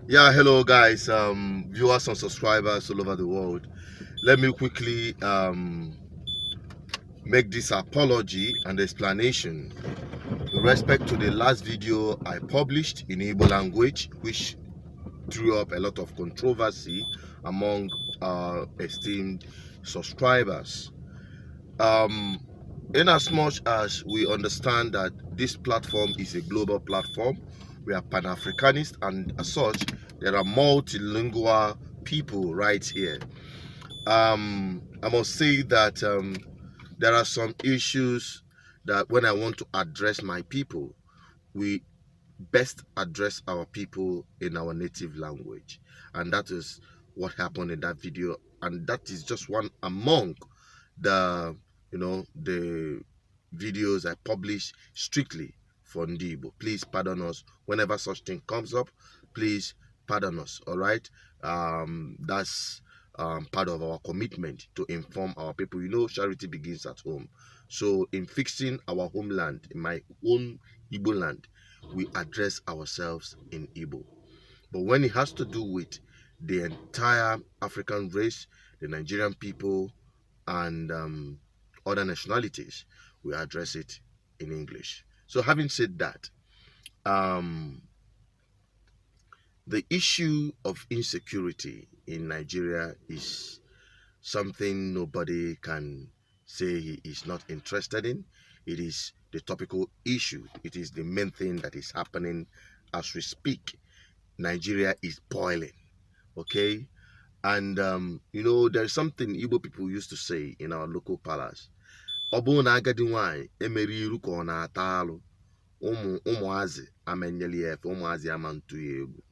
Yeah, hello guys, viewers and subscribers all over the world. Let me quickly make this apology and explanation with respect to the last video I published in Igbo language, which threw up a lot of controversy among esteemed subscribers. Um, in as much as we understand that this platform is a global platform, we are Pan-Africanist, and as such, there are multilingual people right here. I must say that there are some issues that when I want to address my people, we best address our people in our native language, and that is what happened in that video, and that is just one among the the videos I publish strictly for Ndibo. Please pardon us whenever such thing comes up. Please pardon us. All right, that's part of our commitment to inform our people. Charity begins at home. So in fixing our homeland, in my own Igbo land, we address ourselves in Igbo. But when it has to do with the entire African race, the Nigerian people, and other nationalities, we address it in English. So having said that, the issue of insecurity in Nigeria is something nobody can say he is not interested in. It is the topical issue. It is the main thing that is happening as we speak. Nigeria is boiling, okay? And there's something Igbo people used to say in our local palace. Ọ na agadi nwanyị emeri iru ka ọ na-ata alụ, ụmụazị amenyeli ya efe, ụmụazị ama ntụ ya egwu.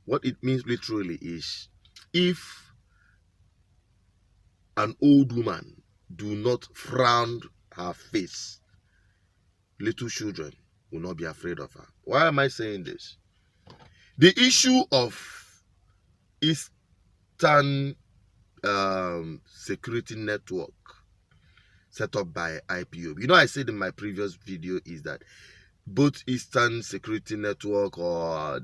What it means literally is, if an old woman do not frown her face, little children will not be afraid of her. Why am I saying this? The issue of Eastern security network set up by IPOB. I said in my previous video is that both Eastern Security Network or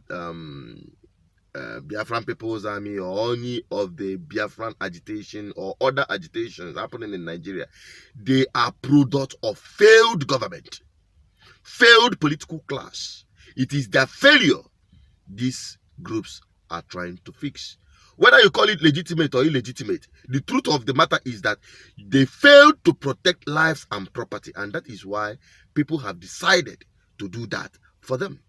Biafran People's Army or any of the Biafran agitation or other agitations happening in Nigeria, they are product of failed government, failed political class. It is their failure these groups are trying to fix. Whether you call it legitimate or illegitimate, the truth of the matter is that they failed to protect lives and property, and that is why people have decided to do that for them.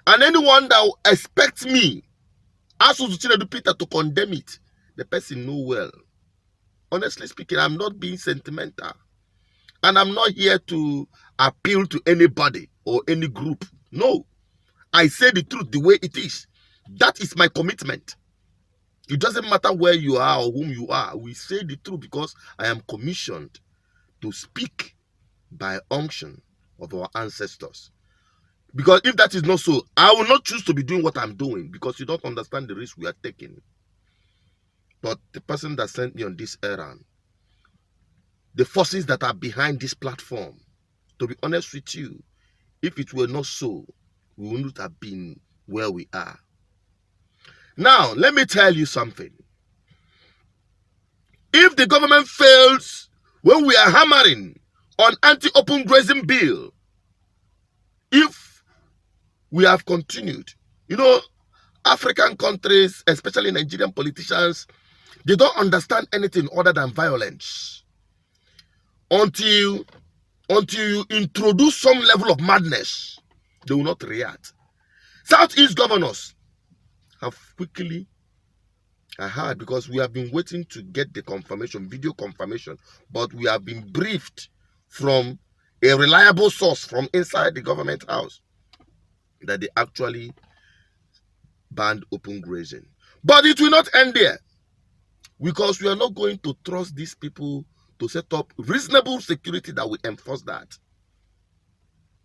And anyone that expects me, as Peter, to condemn it, the person know well. Honestly speaking, I'm not being sentimental, and I'm not here to appeal to anybody or any group. No, I say the truth the way it is. That is my commitment. It doesn't matter where you are or whom you are. We say the truth because I am commissioned to speak by unction of our ancestors. Because if that is not so, I will not choose to be doing what I'm doing, because you don't understand the risk we are taking. But the person that sent me on this errand, the forces that are behind this platform, to be honest with you, if it were not so, we wouldn't have been where we are. Now, let me tell you something. If the government fails when we are hammering on anti-open grazing bill, if we have continued, African countries, especially Nigerian politicians, they don't understand anything other than violence. Until you introduce some level of madness, they will not react. Southeast governors have quickly, I heard, because we have been waiting to get the confirmation, video confirmation, but we have been briefed from a reliable source from inside the government house that they actually banned open grazing. But it will not end there, because we are not going to trust these people to set up reasonable security that will enforce that,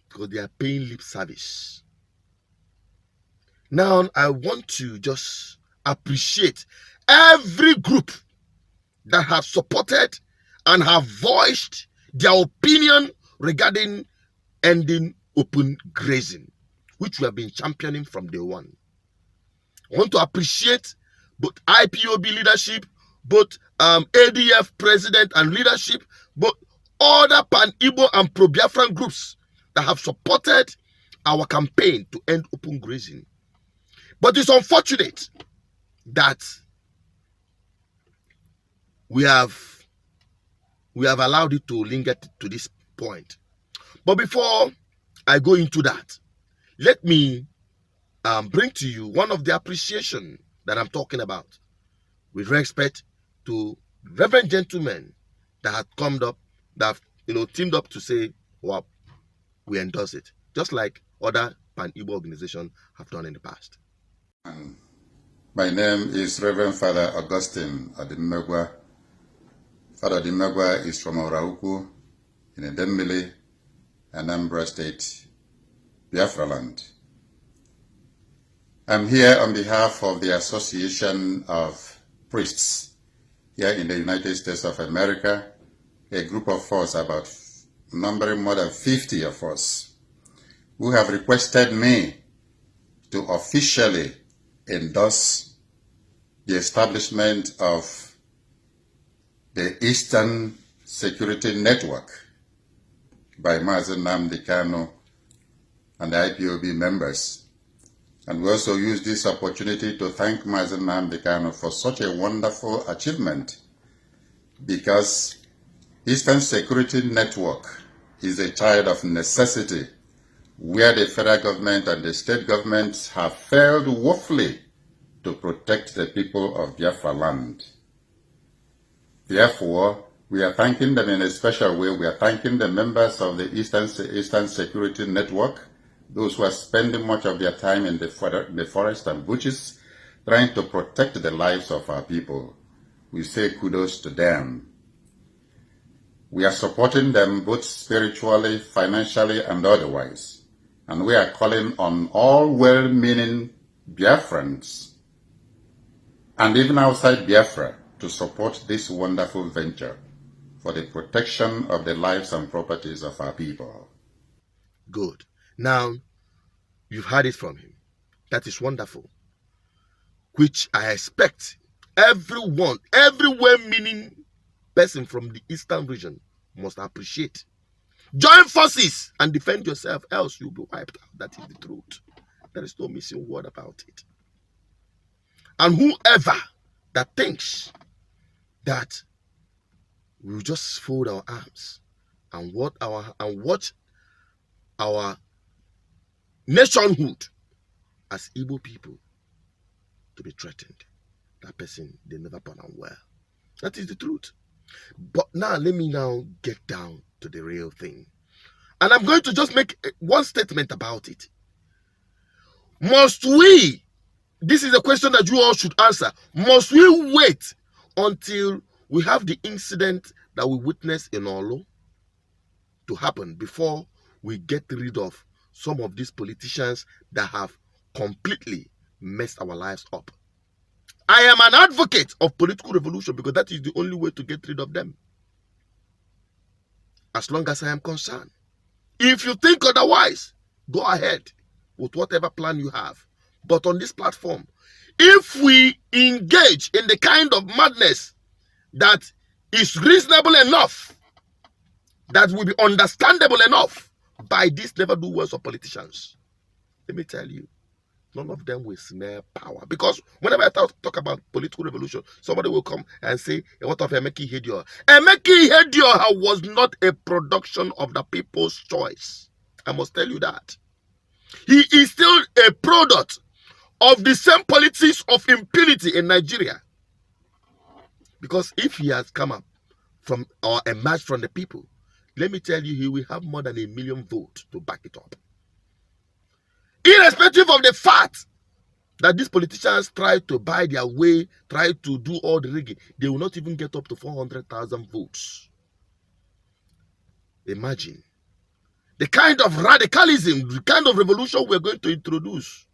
because they are paying lip service. Now, I want to just appreciate every group that have supported and have voiced their opinion regarding ending open grazing, which we have been championing from day one. I want to appreciate both IPOB leadership, both ADF president and leadership, both other Pan-Igbo and pro-Biafran groups that have supported our campaign to end open grazing. But it's unfortunate that we have allowed it to linger to this point. But before I go into that, let me bring to you one of the appreciation that I'm talking about with respect to reverend gentlemen that have come up, that have teamed up to say, well, we endorse it, just like other Pan-Igbo organizations have done in the past. My name is Reverend Father Augustine Adimegwa. Father Adimegwa is from Orauku in Edemmili, Anambra State, Biafra land. I'm here on behalf of the Association of Priests here in the United States of America, a group of us, about numbering more than 50 of us, who have requested me to officially endorse the establishment of the Eastern Security Network by Mazen Nnamdi Kanu and the IPOB members. And we also use this opportunity to thank Mazen Nnamdi Kanu for such a wonderful achievement, because Eastern Security Network is a child of necessity, where the federal government and the state governments have failed woefully to protect the people of Biafra land. Therefore, we are thanking them in a special way. We are thanking the members of the Eastern Security Network, those who are spending much of their time in the forest and bushes, trying to protect the lives of our people. We say kudos to them. We are supporting them both spiritually, financially, and otherwise. And we are calling on all well-meaning Biafrans, and even outside Biafra, to support this wonderful venture for the protection of the lives and properties of our people. Good. Now, you've heard it from him. That is wonderful. Which I expect everyone, every well-meaning person from the Eastern region must appreciate. Join forces and defend yourself, else you'll be wiped out. That is the truth. There is no missing word about it. And whoever that thinks that we'll just fold our arms and watch our nationhood as Igbo people to be threatened, that person, they never born well. That is the truth. But now, let me now get down to the real thing. And I'm going to just make one statement about it. Must we, this is a question that you all should answer, must we wait until we have the incident that we witnessed in Olo to happen before we get rid of some of these politicians that have completely messed our lives up? I am an advocate of political revolution because that is the only way to get rid of them, as long as I am concerned. If you think otherwise, go ahead with whatever plan you have. But on this platform, if we engage in the kind of madness that is reasonable enough, that will be understandable enough by these never-do-wells of politicians, let me tell you, none of them will smell power. Because whenever I talk about political revolution, somebody will come and say, what of Emeki Ihedioha? Emeki Ihedioha was not a production of the people's choice. I must tell you that. He is still a product of the same politics of impunity in Nigeria. Because if he has come up from or emerged from the people, let me tell you, he will have more than 1 million votes to back it up. Irrespective of the fact that these politicians try to buy their way, try to do all the rigging, they will not even get up to 400,000 votes. Imagine the kind of radicalism, the kind of revolution we're going to introduce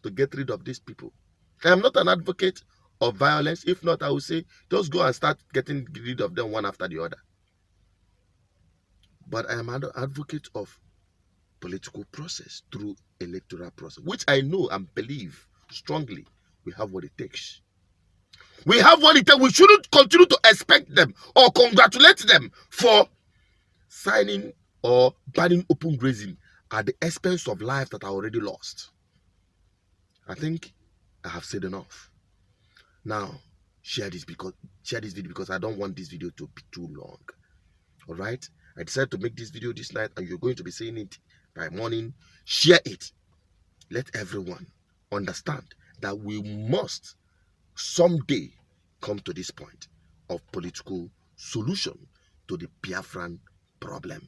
to get rid of these people. I am not an advocate of violence. If not, I will say, just go and start getting rid of them one after the other. But I am an advocate of political process through electoral process, which I know and believe strongly we have what it takes. We have what it takes. We shouldn't continue to expect them or congratulate them for signing or banning open grazing at the expense of lives that are already lost. I think I have said enough. Now, share this video because I don't want this video to be too long. All right? I decided to make this video this night, and you're going to be seeing it by morning. Share it. Let everyone understand that we must someday come to this point of political solution to the Biafran problem,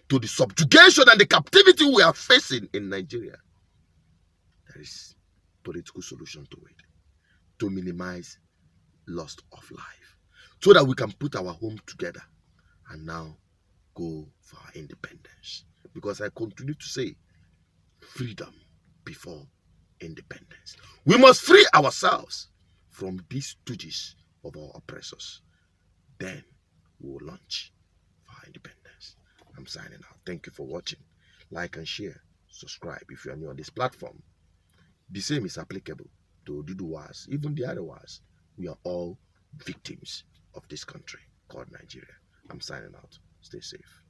to the subjugation and the captivity we are facing in Nigeria. There is political solution to it, to minimize loss of life, so that we can put our home together and now go for our independence. Because I continue to say, freedom before independence. We must free ourselves from these stooges of our oppressors. Then we will launch for our independence. I'm signing out. Thank you for watching. Like and share. Subscribe if you are new on this platform. The same is applicable to Oduduwas, even the other ones. We are all victims of this country called Nigeria. I'm signing out. Stay safe.